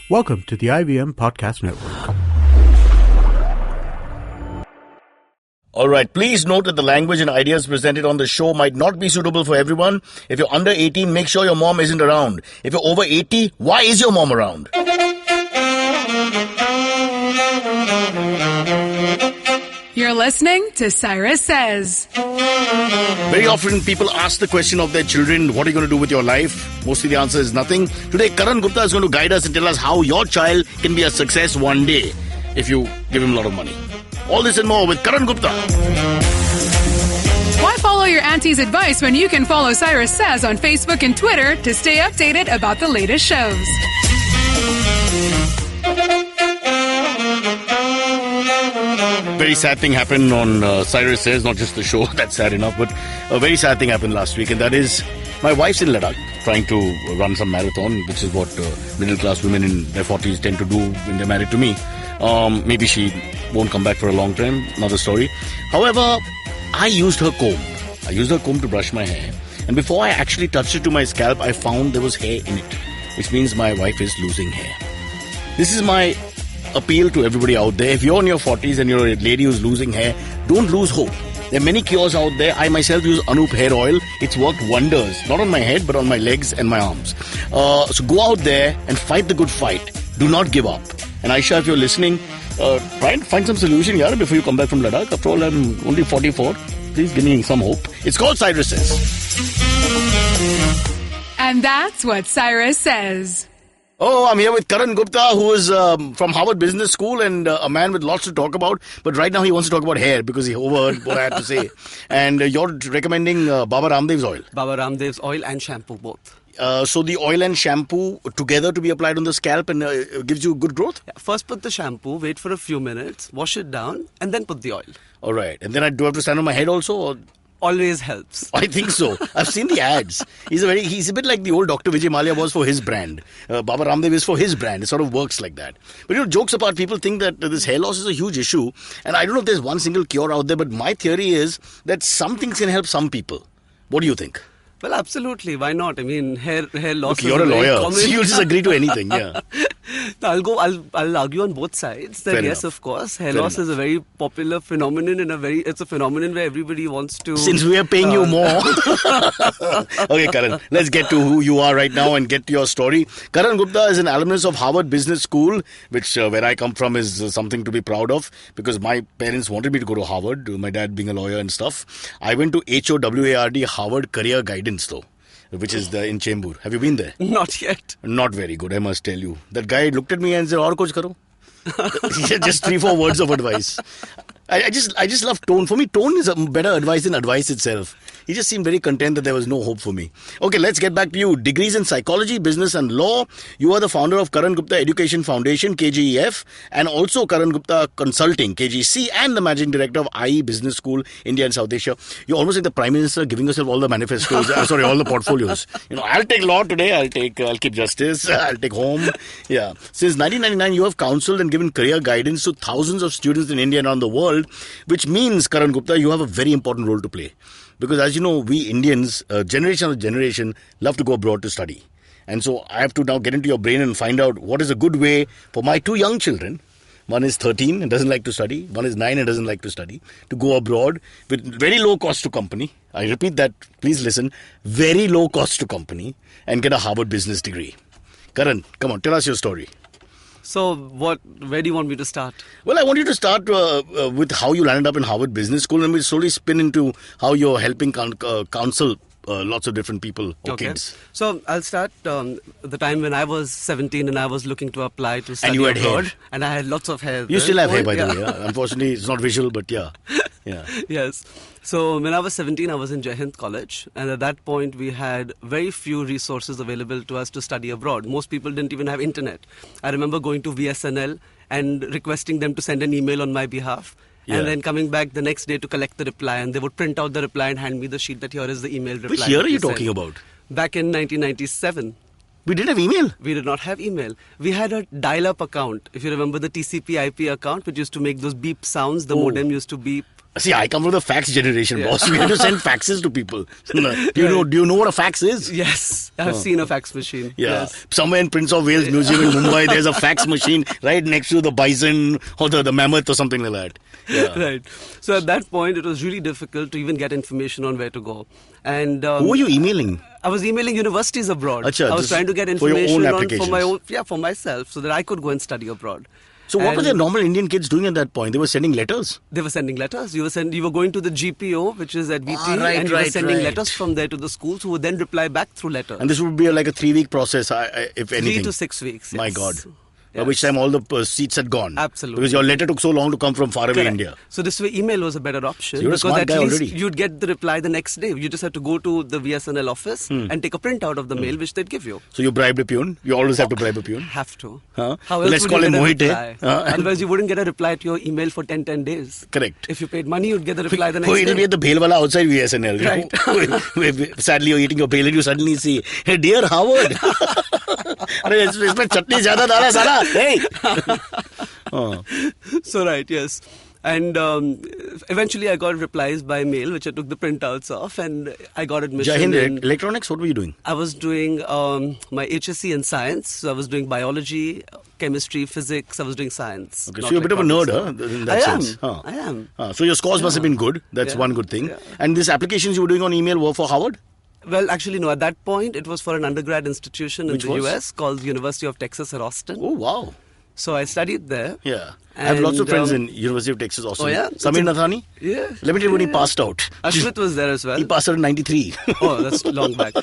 Welcome to the IVM Podcast Network. All right, please note that the language and ideas presented on the show might not be suitable for everyone. If you're under 18, make sure your mom isn't around. If you're over 80, why is your mom around? You're listening to Cyrus Says. Very often people ask the question of their children, what are you going to do with your life? Mostly the answer is nothing. Today, Karan Gupta is going to guide us and tell us how your child can be a success one day if you give him a lot of money. All this and more with Karan Gupta. Why follow your auntie's advice when you can follow Cyrus Says on Facebook and Twitter to stay updated about the latest shows? Very sad thing happened on Cyrus Says, not just the show, that's sad enough, but a very sad thing happened last week, and that is my wife's in Ladakh trying to run some marathon, which is what middle class women in their 40s tend to do when they're married to me. Maybe she won't come back for a long time, another story. However, I used her comb. I used her comb to brush my hair, and before I actually touched it to my scalp, I found there was hair in it, which means my wife is losing hair. This is my appeal to everybody out there. If you're in your 40s and you're a lady who's losing hair, don't lose hope. There are many cures out there. I myself use Anup hair oil. It's worked wonders, not on my head, but on my legs and my arms. So go out there and fight the good fight. Do not give up. And Aisha, if you're listening, try and find some solution here before you come back from Ladakh. After all, I'm only 44. Please give me some hope. It's called Cyrus Says. And that's what Cyrus Says. Oh, I'm here with Karan Gupta, who is from Harvard Business School and a man with lots to talk about. But right now he wants to talk about hair because he overheard what I had to say. And you're recommending Baba Ramdev's oil. Baba Ramdev's oil and shampoo both. So the oil and shampoo together to be applied on the scalp and gives you good growth? Yeah, first put the shampoo, wait for a few minutes, wash it down and then put the oil. All right. And then do I have to stand on my head also? Or? Always helps. I think so. I've seen the ads. He's a bit like the old Dr. Vijay Mallya was for his brand. Baba Ramdev is for his brand. It sort of works like that. But jokes apart, people think that this hair loss is a huge issue. And I don't know if there's one single cure out there, but my theory is that some things can help some people. What do you think? Well, absolutely. Why not? I mean, hair loss. Look, you're a lawyer, so you'll just agree to anything. Yeah. I'll argue on both sides. That yes, of course, hair loss is a very popular phenomenon, and it's a phenomenon where everybody wants to. Since we are paying you more. Okay, Karan, let's get to who you are right now and get to your story. Karan Gupta is an alumnus of Harvard Business School, which where I come from is something to be proud of because my parents wanted me to go to Harvard. My dad being a lawyer and stuff. I went to HOWARD, Harvard Career Guidance though, which is in Chembur. Have you been there? Not yet. Not very good, I must tell you. That guy looked at me and said, "Aur kuch karo." Just 3-4 words of advice. I just love tone. For me, tone is a better advice than advice itself. He just seemed very content that there was no hope for me. Okay, let's get back to you. Degrees in psychology, business and law. You are the founder of Karan Gupta Education Foundation, KGEF, and also Karan Gupta Consulting, KGC, and the managing director of IE Business School, India and South Asia. You're almost like the Prime Minister giving yourself all the manifestos, all the portfolios. I'll take law today, I'll keep justice, I'll take home. Yeah. Since 1999, you have counseled and given career guidance to thousands of students in India and around the world, which means, Karan Gupta, you have a very important role to play. Because as you know, we Indians, generation after generation, love to go abroad to study. And so I have to now get into your brain and find out what is a good way for my 2 young children. One is 13 and doesn't like to study. One is 9 and doesn't like to study. To go abroad with very low cost to company. I repeat that, please listen. Very low cost to company and get a Harvard business degree. Karan, come on, tell us your story. So, where do you want me to start? Well, I want you to start with how you landed up in Harvard Business School and we'll slowly spin into how you're helping counsel lots of different people or kids. So, I'll start the time when I was 17 and I was looking to apply to study abroad. And you had hair. And I had lots of hair. You still have hair, by the way. Yeah? Unfortunately, it's not visual, but yeah. Yes. So when I was 17, I was in Jai Hind College, and at that point we had very few resources available to us to study abroad. Most people didn't even have internet. I remember going to VSNL and requesting them to send an email on my behalf, and then coming back the next day to collect the reply, and they would print out the reply and hand me the sheet that here is the email reply. Which year are you talking about? Back in 1997. We didn't have email? We did not have email. We had a dial-up account. If you remember the TCP IP account, which used to make those beep sounds, the modem used to beep. See, I come from the fax generation, boss. We had to send faxes to people. Do you know what a fax is? Yes, I've seen a fax machine. Yeah. Yes. Somewhere in Prince of Wales Museum in Mumbai, there's a fax machine right next to the bison or the mammoth or something like that. Yeah. Right. So at that point, it was really difficult to even get information on where to go. And who were you emailing? I was emailing universities abroad. Achha, I was trying to get for your own information for myself, so that I could go and study abroad. So what were the normal Indian kids doing at that point? They were sending letters? They were sending letters. You were going to the GPO, which is at VT, and you were sending letters from there to the schools, who would then reply back through letters. And this would be like a 3-week process, if anything. 3 to 6 weeks, yes. My God. By Yes. which time all the seats had gone. Absolutely. Because your letter took so long to come from faraway Correct. India. So this way, email was a better option. So you're a because smart at guy least already. you'd get the reply the next day. You just had to go to the VSNL office and take a printout of the mail, which they'd give you. So you bribed a peon? You always have to bribe a peon? Have to. Huh? How else Let's would call you him get a Mohit, reply? eh? Otherwise, you wouldn't get a reply to your email for 10 days. Correct. If you paid money, you'd get the reply the next Oh, it'll day. be at the Bhel wala outside VSNL. Right. Sadly, you're eating your bhel and you suddenly see, hey, dear Howard. अरे इसमें चटनी ज़्यादा डाला साला. Hey. So right, yes. And eventually I got replies by mail, which I took the printouts of, and I got admission. Jahind in- Electronics, what were you doing? I was doing my HSC in science. So I was doing biology, chemistry, physics. I was doing science. Okay, not so you're a bit of a nerd, electronics. huh? In that sense. I am. So your scores must have been good. That's Yeah. one good thing. Yeah. And these applications you were doing on email were for Howard? Well, actually, no. At that point, it was for an undergrad institution in Which the was? US called University of Texas at Austin. Oh, wow. So I studied there. Yeah. I have lots of And, friends in University of Texas, Austin. Oh, yeah? Samir Nathani? Yeah. Let me tell you when he passed out. Ashmit was there as well. He passed out in 93. Oh, that's long back.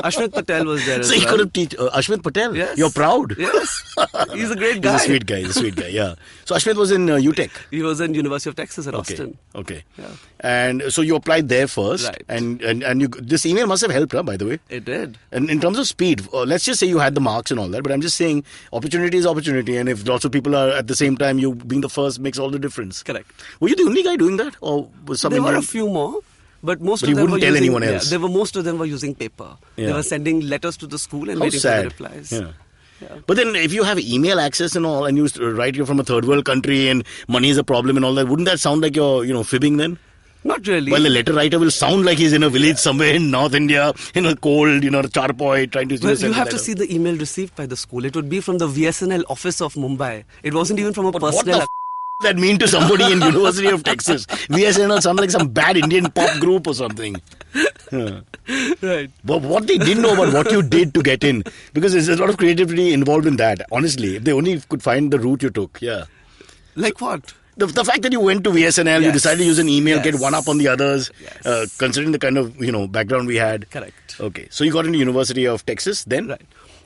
Ashmit Patel was there as So well. he could have teach Ashmit Patel. Yes. You're proud. Yes. He's a great guy. He's a sweet guy. He's a sweet guy. Yeah. So Ashmit was in UTech. He was in University of Texas at Okay. Austin. Okay. Yeah. And so you applied there first. Right. And you, this email must have helped, huh, by the way. It did. And in terms of speed, let's just say you had the marks and all that, but I'm just saying opportunity is opportunity, and if lots of people are at the same time, you being the first makes all the difference. Correct. Were you the only guy doing that, or was some There were a Indian- few more, but most But of you them were wouldn't tell using, anyone else. most of them were using paper. They Yeah. were sending letters to the school and How waiting sad. for the replies. Yeah. But then, if you have email access and all, and you write you're from a third world country and money is a problem and all that, wouldn't that sound like you're fibbing then? Not really. While the letter writer will sound like he's in a village somewhere in North India, in a cold, charpoy, trying to Well, send you a have to letter. see the email received by the school. It would be from the VSNL office of Mumbai. It wasn't even from a But what personal. the that mean to somebody in University of Texas? VSNL sounds like some bad Indian pop group or something. Right. But what they didn't know about what you did to get in, because there's a lot of creativity involved in that. Honestly, if they only could find the route you took, yeah. Like what? The fact that you went to VSNL, you Yes. decided to use an email, Yes. get one up on the others, Yes. considering the kind of background we had. Correct. Okay, so you got into University of Texas, then Right.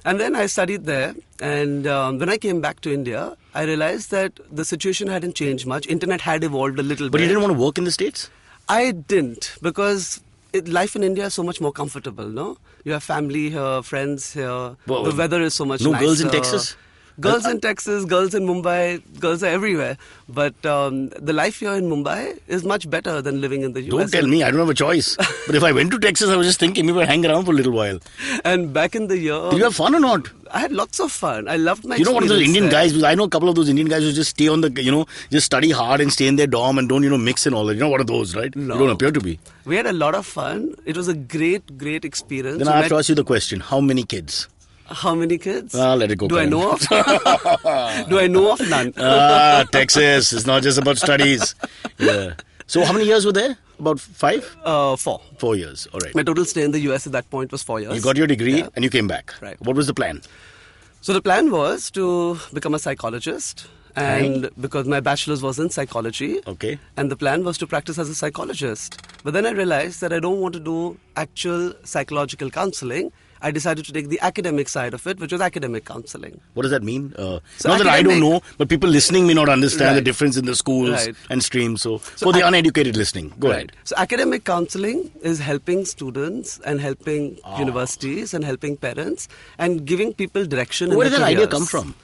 And then I studied there, and when I came back to India, I realized that the situation hadn't changed much. Internet had evolved a little But bit. you didn't want to work in the States? I didn't, because life in India is so much more comfortable, no? You have family here, friends here. Well, the weather is so much no nicer. girls in Texas? Girls in Texas, girls in Mumbai, girls are everywhere. But the life here in Mumbai is much better than living in the US. Don't tell me, I don't have a choice. But if I went to Texas, I was just thinking maybe I'd hang around for a little while. And back in the year, Did you have fun or not? I had lots of fun. I loved my You know one of those experience Indian there. guys, because I know a couple of those Indian guys who just stay on the, just study hard and stay in their dorm and don't, mix and all that. You know one of those, right? No. You don't appear to be. We had a lot of fun. It was a great, great experience. Then We I have met- to ask you the question, how many kids? How many kids? Let it go. Do I Karan. know of? Do I know of none? Texas. It's not just about studies. Yeah. So how many years were there? About 5? 4. 4 years. All right. My total stay in the US at that point was 4 years. You got your degree Yeah. and you came back. Right. What was the plan? So the plan was to become a psychologist, and because my bachelor's was in psychology, Okay. and the plan was to practice as a psychologist. But then I realized that I don't want to do actual psychological counseling. I decided to take the academic side of it, which was academic counseling. What does that mean? So Not that I don't academic- know, but people listening may not understand the Right. difference in the schools Right. and streams. So for the uneducated listening, go ahead. So academic counseling is helping students and helping universities and helping parents and giving people direction. in Where did their that idea careers. come from?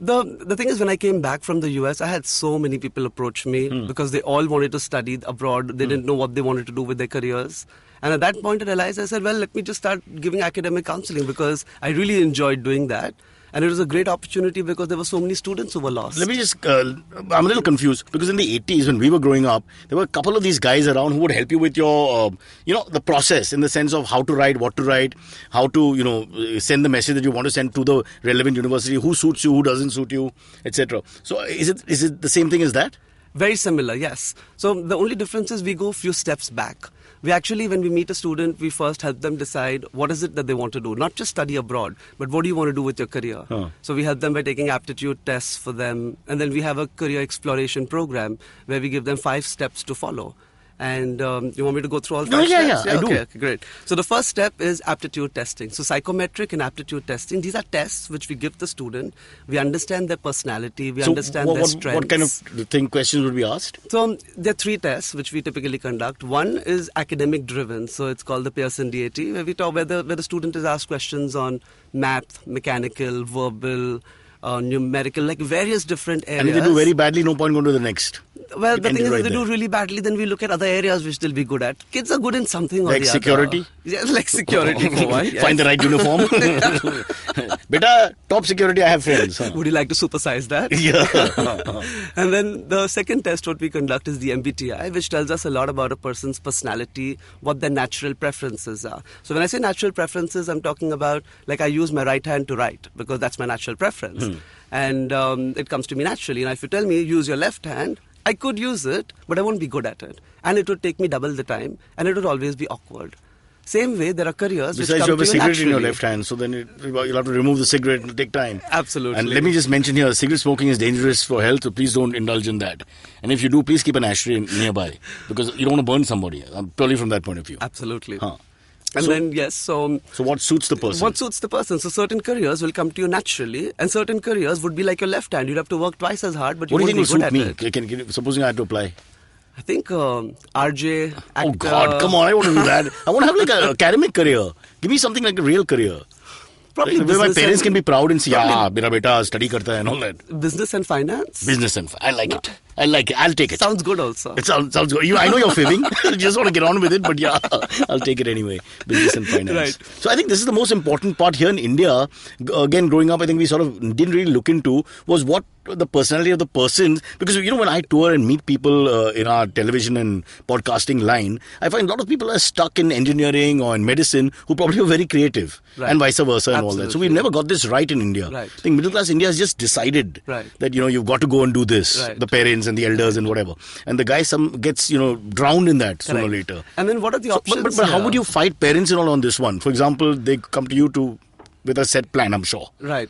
The thing is, when I came back from the US, I had so many people approach me because they all wanted to study abroad. They didn't know what they wanted to do with their careers. And at that point, I realized, I said, well, let me just start giving academic counseling because I really enjoyed doing that. And it was a great opportunity because there were so many students who were lost. Let me just, I'm a little confused because in the 80s when we were growing up, there were a couple of these guys around who would help you with your, the process in the sense of how to write, what to write, how to, send the message that you want to send to the relevant university, who suits you, who doesn't suit you, etc. So is it the same thing as that? Very similar, yes. So the only difference is we go a few steps back. We actually, when we meet a student, we first help them decide what is it that they want to do. Not just study abroad, but what do you want to do with your career? So we help them by taking aptitude tests for them. And then we have a career exploration program where we give them 5 steps to follow. And you want me to go through all 5 steps? I do. Okay, great. So the first step is aptitude testing. So psychometric and aptitude testing, these are tests which we give the student. We understand their personality, we understand their strengths. What kind of questions would be asked? So there are 3 tests which we typically conduct. One is academic driven, so it's called the Pearson DAT, where we talk where the student is asked questions on math, mechanical, verbal, numerical, like various different areas. And if they do very badly, no point going to the next. Well, the thing is, if they do really badly, then we look at other areas which they'll be good at. Kids are good in something or the other. Like security? Yeah, like security for one. Yes. Find the right uniform. Beta, top security, I have friends. Would you like to supersize that? Yeah. And then the second test what we conduct is the MBTI, which tells us a lot about a person's personality, what their natural preferences are. So when I say natural preferences, I'm talking about, like, I use my right hand to write because that's my natural preference. And it comes to me naturally. And if you tell me use your left hand, I could use it, but I won't be good at it. And it would take me double the time, and it would always be awkward. Same way, there are careers which come to you Besides, you have a cigarette in your naturally. left hand, so then you'll have to remove the cigarette. It'll take time. Absolutely. And let me just mention here, cigarette smoking is dangerous for health, so please don't indulge in that. And if you do, please keep an ashtray nearby, because you don't want to burn somebody, purely from that point of view. Absolutely. Huh. And then, yes, so what suits the person? What suits the person? So certain careers will come to you naturally, and certain careers would be like your left hand. You'd have to work twice as hard, but you What do you won't think be will good suit at me? it. Supposing I had to apply. I think RJ, actor. Oh God, come on! I want to do that. I want to have like an academic career. Give me something like a real career. Probably where my business parents and- can be proud and say, mera beta study karta hai and all that. Business and finance. Business and I like it. I like it. I'll take it. Sounds good also. It sounds good. I know you're fibbing. You just want to get on with it, but yeah, I'll take it anyway. Business and finance. Right. So I think this is the most important part here in India. Again, growing up, I think we sort of didn't really look into was what the personality of the person. Because, when I tour and meet people in our television and podcasting line, I find a lot of people are stuck in engineering or in medicine who probably are very creative and vice versa and all that. So we've never got this right in India. Right. I think middle class India has just decided that, you've got to go and do this. Right. The parents and the elders and whatever. And the guy gets, drowned in that sooner or later. And then what are the options? But how would you fight parents and all on this one? For example, they come to you with a set plan, I'm sure. Right.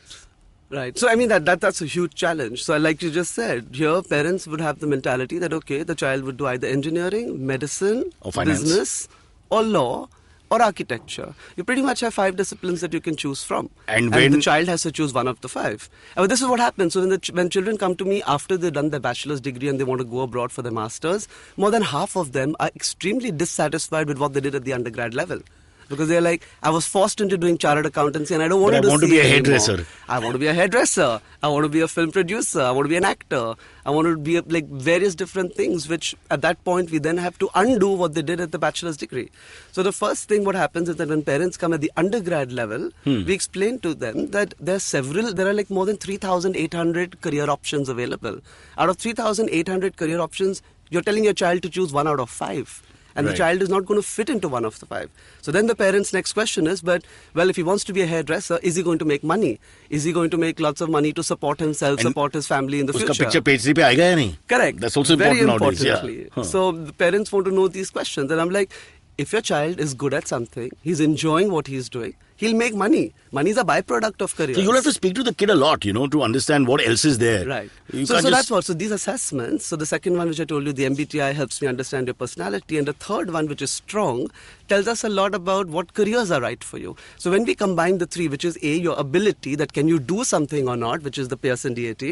So, I mean, that's a huge challenge. So, like you just said, here parents would have the mentality that, okay, the child would do either engineering, medicine, or finance, business, or law, or architecture. You pretty much have 5 disciplines that you can choose from. And the child has to choose one of the 5. And this is what happens. So when children come to me after they've done their bachelor's degree and they want to go abroad for their master's, more than half of them are extremely dissatisfied with what they did at the undergrad level. Because they're like, I was forced into doing chartered accountancy and I don't want to do I want to be a hairdresser. Anymore. I want to be a hairdresser. I want to be a film producer. I want to be an actor. I want to be like various different things, which at that point we then have to undo what they did at the bachelor's degree. So the first thing what happens is that when parents come at the undergrad level, we explain to them that there are like more than 3,800 career options available. Out of 3,800 career options, you're telling your child to choose 1 out of 5. And the child is not going to fit into one of the 5. So then the parents' next question is, if he wants to be a hairdresser, is he going to make money? Is he going to make lots of money to support himself, support his family in the future? Uska picture page 3 pe aayega ya nahi? Correct. That's also Very important nowadays. importantly. Yeah. So the parents want to know these questions. And I'm like, if your child is good at something, he's enjoying what he's doing, he'll make money. Money is a byproduct of career. So you'll have to speak to the kid a lot, to understand what else is there. Right. So that's what. So these assessments. So the second one, which I told you, the MBTI helps me understand your personality. And the third one, which is strong, tells us a lot about what careers are right for you. So when we combine the 3, which is A, your ability, that can you do something or not, which is the Pearson DAT,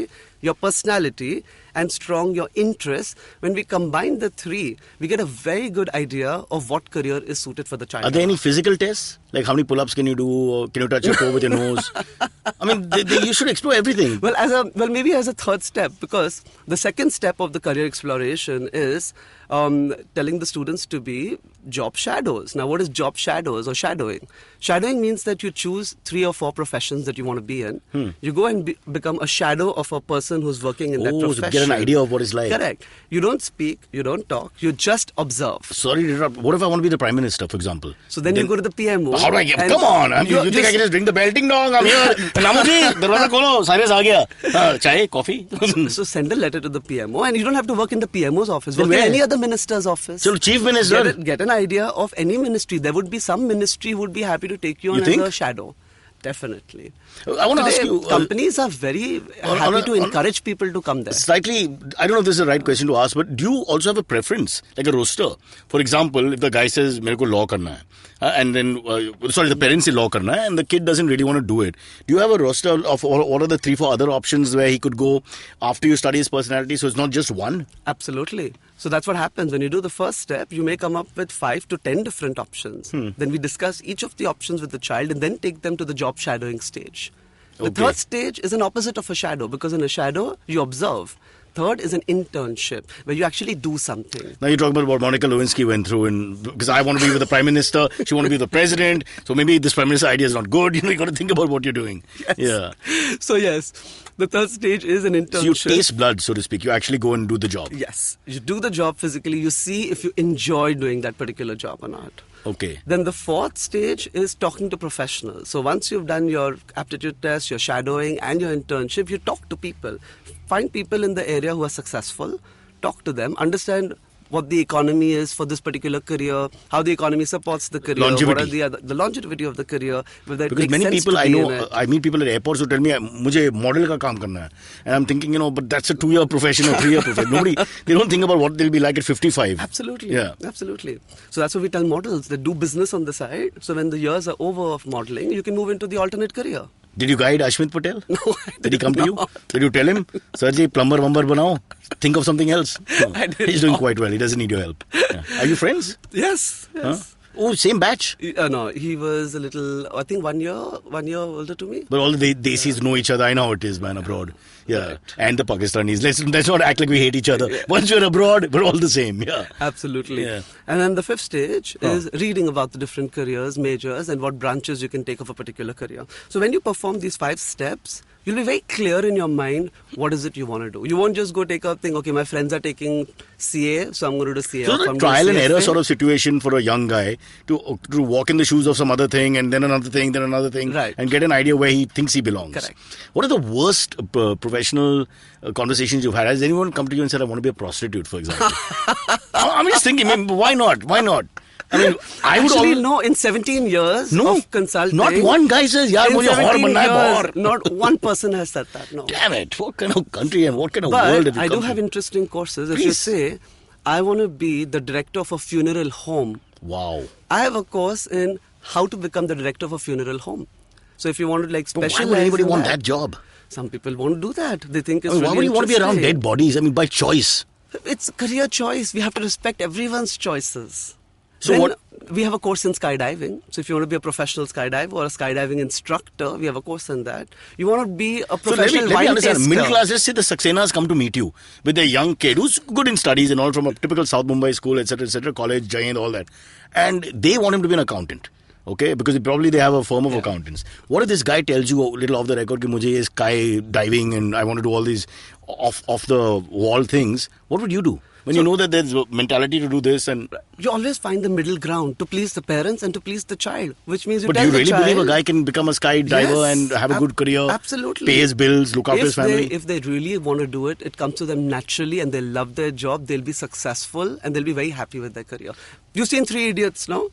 your personality, and strong, your interest. When we combine the 3, we get a very good idea of what career is suited for the child. Are there any physical tests? Like how many pull-ups can you do? Or can you touch your toe with your nose? I mean, you should explore everything. Maybe as a third step, because the second step of the career exploration is telling the students to be job shadows. Now, what is job shadows or shadowing? Shadowing means that you choose 3 or 4 professions that you want to be in. You go and become a shadow of a person who's working in that profession. So get an idea of what it's like. Correct. You don't speak, you don't talk, you just observe. Sorry to interrupt. What if I want to be the Prime Minister, for example? So then you go to the PMO. How do I get... Come on. You think I can just ring the bell? Ding dong, I'm here. Namuji, darwaza kholo. Cyrus aa gaya. Chai, coffee? So send a letter to the PMO, and you don't have to work in the PMO's office. Work in any other minister's office. So Chief Minister. Get an idea of any ministry. There would be some ministry who would be happy to take you on as a shadow. Definitely. I want to ask you... companies are very happy to encourage people to come there. Slightly, I don't know if this is the right question to ask, but do you also have a preference, like a roster? For example, if the guy says, "Mere ko law karna hai," and then, the parents say law karna hai, and the kid doesn't really want to do it. Do you have a roster of what are the 3-4 other options where he could go after you study his personality, so it's not just one? Absolutely. So that's what happens. When you do the first step, you may come up with 5 to 10 different options. Then we discuss each of the options with the child and then take them to the job shadowing stage. The third stage is an opposite of a shadow, because in a shadow, you observe. Third is an internship, where you actually do something. Now you're talking about what Monica Lewinsky went through, because I want to be with the Prime Minister, she want to be the President, so maybe this Prime Minister idea is not good. You got to think about what you're doing. Yes. Yeah. So yes, the third stage is an internship. So you taste blood, so to speak. You actually go and do the job. Yes. You do the job physically. You see if you enjoy doing that particular job or not. Okay. Then the fourth stage is talking to professionals. So once you've done your aptitude test, your shadowing and your internship, you talk to people. Find people in the area who are successful, talk to them, understand what the economy is for this particular career, how the economy supports the career, longevity. What are the longevity of the career. Because many people I know, I meet people at airports who tell me, "Mujhe model ka kaam karna hai," and I'm thinking, but that's a 2-year profession or 3-year profession. They don't think about what they'll be like at 55. Absolutely, yeah, absolutely. So that's what we tell models, that do business on the side. So when the years are over of modeling, you can move into the alternate career. Did you guide Ashmit Patel? No, Did he come to you? Did you tell him, "Sirji, plumber banao, think of something else"? No. He's doing quite well. He doesn't need your help. Yeah. Are you friends? Yes. Huh? Oh, same batch? No, he was a little, I think 1 year older to me. But all the Desis know each other. I know how it is, man, abroad. Yeah. Right. And the Pakistanis. Let's not act like we hate each other. Yeah. Once we're abroad, we're all the same. Yeah. Absolutely. Yeah. And then the fifth stage is reading about the different careers, majors, and what branches you can take of a particular career. So when you perform these 5 steps, you'll be very clear in your mind what is it you want to do. You won't just go take a thing, okay, my friends are taking CA, so I'm going to do CA. So the trial and error sort of situation for a young guy to walk in the shoes of some other thing and then another thing, right, and get an idea where he thinks he belongs. Correct. What are the worst professional conversations you've had? Has anyone come to you and said, "I want to be a prostitute," for example? I'm just thinking, why not? Why not? I mean, I would actually no. In 17 years of consulting, not one guy says, "Yaar, mujhe aur banna hai." Not one person has said that. No. Damn it! What kind of country and what kind of world have you I come do have to? interesting courses. If Please. you say, "I want to be the director of a funeral home," wow! I have a course in how to become the director of a funeral home. So if you want to specialize, why would anybody want that job? Some people won't do that. They think it's why would you want to be around dead bodies? I mean, by choice. It's a career choice. We have to respect everyone's choices. So then what? We have a course in skydiving. So if you want to be a professional skydiver or a skydiving instructor, we have a course in that. You want to be a professional let me understand. taster. Middle class, let's say the Saxenas come to meet you with a young kid who's good in studies and all from a typical South Mumbai school, etc., college, Jain, all that. And they want him to be an accountant. Okay, because probably they have a firm of accountants. What if this guy tells you a little off the record, that mujhe sky diving and I want to do all these off the wall things? What would you do? When you know that there's a mentality to do this, and you always find the middle ground to please the parents and to please the child, which means But do you really believe a guy can become a skydiver and have a good career? Absolutely. Pay his bills, look after his family? If they really want to do it, it comes to them naturally and they love their job, they'll be successful and they'll be very happy with their career. You've seen 3 Idiots, no?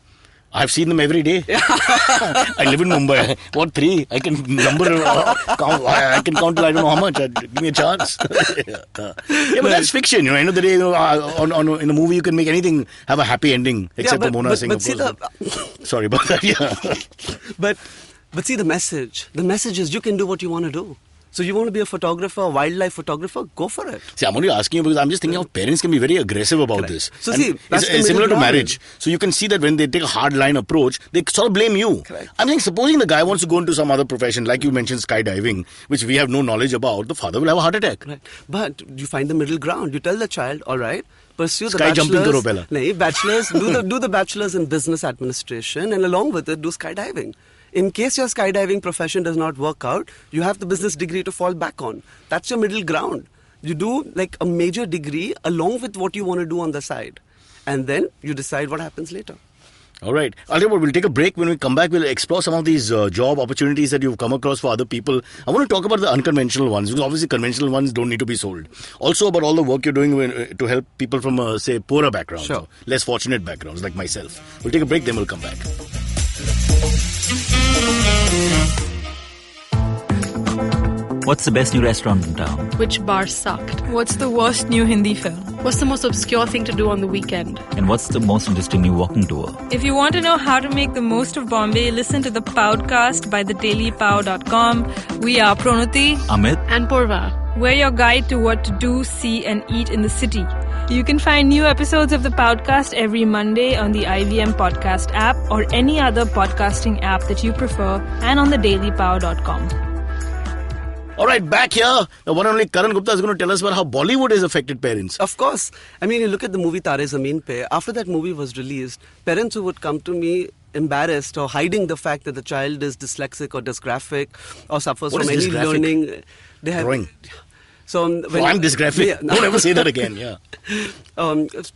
I've seen them every day. I live in Mumbai. What 3? I can count. I can count till I don't know how much. Give me a chance. But that's fiction. End of the day, in a movie, you can make anything have a happy ending, except for Mona Singh. Sorry about that. Yeah. But see the message. The message is you can do what you want to do. So you want to be a photographer, a wildlife photographer, go for it. See, I'm only asking you because I'm just thinking how parents can be very aggressive about this. So see, it's similar to marriage. So you can see that when they take a hard line approach, they sort of blame you. Correct. I'm saying, supposing the guy wants to go into some other profession, like you mentioned skydiving, which we have no knowledge about, the father will have a heart attack. Right. But you find the middle ground. You tell the child, all right, pursue the Sky jumping karo bachelor's. pehla. Nahin, bachelor's, do the bachelor's in business administration, and along with it, do skydiving. In case your skydiving profession does not work out, you have the business degree to fall back on. That's your middle ground. You do like a major degree along with what you want to do on the side. And then you decide what happens later. All right. I'll tell you what, we'll take a break. When we come back, we'll explore some of these job opportunities that you've come across for other people. I want to talk about the unconventional ones, because obviously conventional ones don't need to be sold. Also about all the work you're doing to help people from, say, poorer backgrounds, Sure. or less fortunate backgrounds like myself. We'll take a break, then we'll come back. What's the best new restaurant in town? Which bar sucked? What's the worst new Hindi film? What's the most obscure thing to do on the weekend? And what's the most interesting new walking tour? If you want to know how to make the most of Bombay, listen to the podcast by thedailypow.com. We are Pronuti, Amit? And Purva. We're your guide to what to do, see, and eat in the city. You can find new episodes of the podcast every Monday on the IVM Podcast app or any other podcasting app that you prefer, and on thedailypow.com. All right, back here, the one and only Karan Gupta is going to tell us about how Bollywood has affected parents. Of course. I mean, you look at the movie Tare Zameen Pe. After that movie was released, parents who would come to me embarrassed or hiding the fact that the child is dyslexic or dysgraphic or suffers What from is any dysgraphic? learning. They have Drawing. So I'm dysgraphic. Yeah, Don't ever say that again. Yeah.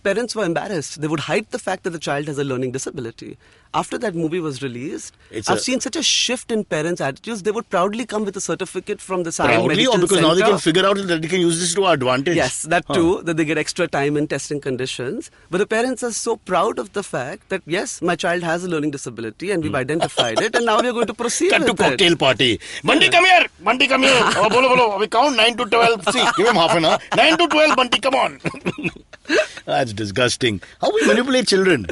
Parents were embarrassed. They would hide the fact that the child has a learning disability. After that movie was released, I've seen such a shift in parents' attitudes. They would proudly come with a certificate from the Science Proudly, Medical or because Center. now they can figure out that they can use this to our advantage? Yes, that too, that they get extra time in testing conditions. But the parents are so proud of the fact that, yes, my child has a learning disability and we've identified it, and now we're going to proceed Cut with to cocktail it. party. Bunty, come here. Bunty, come here. Oh, bolo. We count 9 to 12. See, give him half an hour. 9 to 12, Bunty, come on. That's disgusting. How we manipulate children?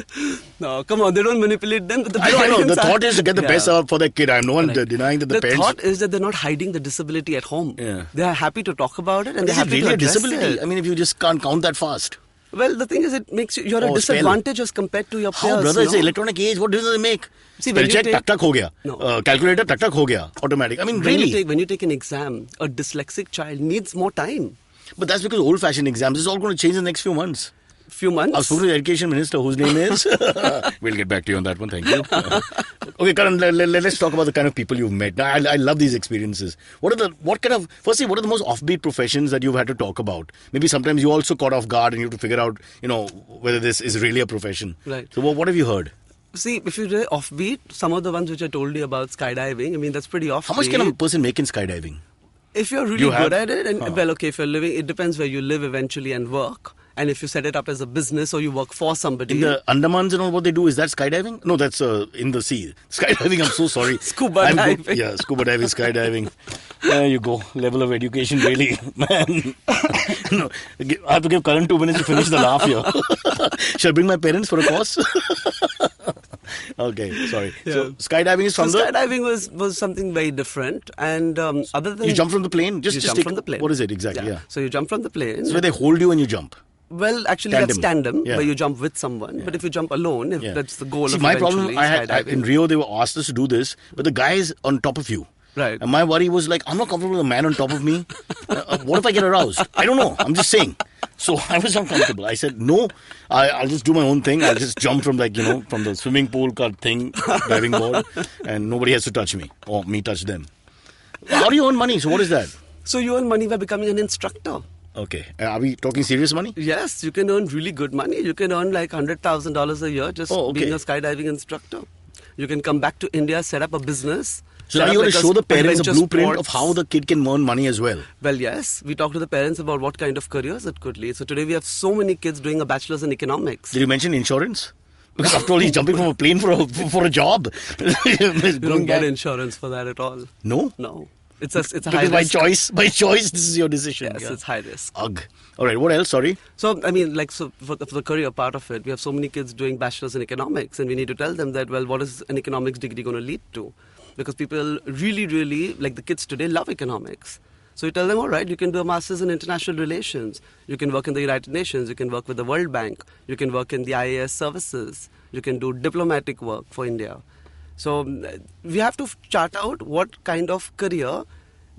No, come on, they don't manipulate them. But the I know. The parents thought is to get the best out for their kid. I'm no one denying that the parents... thought is that they're not hiding the disability at home. Yeah. They are happy to talk about it, and Is they're it happy really to a address disability? it. I mean, if you just can't count that fast. Well, the thing is, it makes you're a spell. disadvantage as compared to your peers. How, brother? you It's the know? electronic age. What difference does it make? See, Spell when you check, take- tak ho gaya. No. Calculator, tak ho gaya. Automatic. I mean, really. When you take an exam, a dyslexic child needs more time. But that's because old-fashioned exams. This is all going to change in the next few months. Few months. I've spoken to the education minister, whose name is... We'll get back to you on that one, thank you. Okay, Karan, let's talk about the kind of people you've met. Now, I love these experiences. Firstly, what are the most offbeat professions that you've had to talk about? Maybe sometimes you also caught off guard and you have to figure out, whether this is really a profession. Right. So what have you heard? See, if you're offbeat, some of the ones which I told you about skydiving, I mean, that's pretty offbeat. How much can a person make in skydiving? If you're really good at it, and well, okay, if you're living, it depends where you live eventually and work. And if you set it up as a business or you work for somebody. In the Andamans and all, what they do, is that skydiving? No, that's in the sea. Skydiving, I'm so sorry. Scuba diving. Yeah, scuba diving, skydiving. There you go. Level of education, really. Man. No, I have to give Karan 2 minutes to finish the laugh here. Shall I bring my parents for a course? Okay, sorry. Yeah. So skydiving is from skydiving was something very different. And other than... You jump from the plane? You jump from the plane. What is it exactly? Yeah. So you jump from the plane. So where they hold you and you jump? Well, actually, Tandem. that's tandem, Yeah. where you jump with someone. Yeah. But if you jump alone, that's the goal of my problem, skydiving. in Rio, they were asked us to do this, but the guy is on top of you. Right. And my worry was like, I'm not comfortable with a man on top of me. What if I get aroused? I don't know. I'm just saying. So I was uncomfortable. I said, no, I'll just do my own thing. I'll just jump from from the swimming pool thing, diving board, and nobody has to touch me or me touch them. How do you earn money? So what is that? So you earn money by becoming an instructor. Okay. Are we talking serious money? Yes, you can earn really good money. You can earn like $100,000 a year just being a skydiving instructor. You can come back to India, set up a business. So now you want to show the parents a blueprint of how the kid can earn money as well. Well, yes. We talk to the parents about what kind of careers it could lead. So today we have so many kids doing a bachelor's in economics. Did you mention insurance? Because after all, he's jumping from a plane for a job. You don't get insurance for that at all. No? No. It's a because high risk. By choice, this is your decision. Yes, it's high risk. Ugh. All right, what else? Sorry. So, I mean, for the career part of it, we have so many kids doing bachelor's in economics, and we need to tell them that, well, what is an economics degree going to lead to? Because people really, really, like the kids today, love economics. So you tell them, all right, you can do a master's in international relations. You can work in the United Nations. You can work with the World Bank. You can work in the IAS services. You can do diplomatic work for India. So we have to chart out what kind of career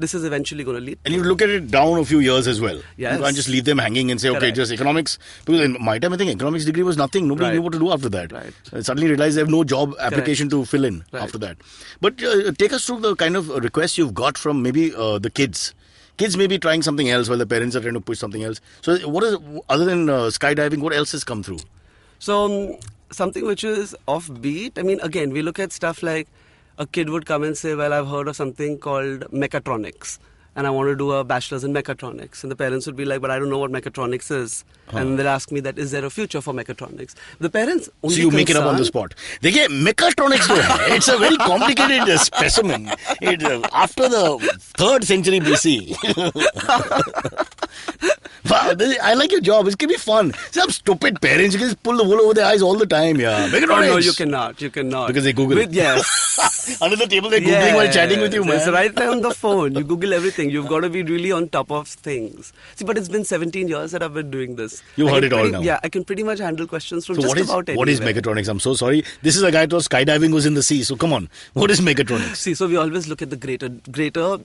this is eventually going to lead. And you look at it down a few years as well. Yes. You can't just leave them hanging and say, okay, Correct. just economics. Because in my time, I think economics degree was nothing. Nobody Right. knew what to do after that. Right. And suddenly realized they have no job application to fill in after that. But take us through the kind of requests you've got from maybe the kids. Kids may be trying something else while the parents are trying to push something else. So what is, other than skydiving, what else has come through? So something which is offbeat. I mean, again, we look at stuff like a kid would come and say, well, I've heard of something called mechatronics, and I want to do a bachelor's in mechatronics. And the parents would be like, but I don't know what mechatronics is. And they'll ask me that, is there a future for mechatronics? The parents only So you make it up on the concern- spot. देखिए mechatronics जो है, it's a very complicated specimen. It, after the 3rd century BC. Wow, I like your job. It can be fun. Some stupid parents, you can just pull the wool over their eyes all the time. Yeah, mechatronics. Oh, no, you cannot. You cannot. Because they Google it. Yes. Under the table, they're Googling while chatting with you, man. It's right there on the phone. You Google everything. You've got to be really on top of things. See, but it's been 17 years that I've been doing this. You've I heard can it all pretty- now. Yeah, I can pretty much handle questions from So just about what is anywhere. mechatronics? I'm so sorry. This is a guy who thought skydiving was in the sea. So come on. What is mechatronics? See, so we always look at the greater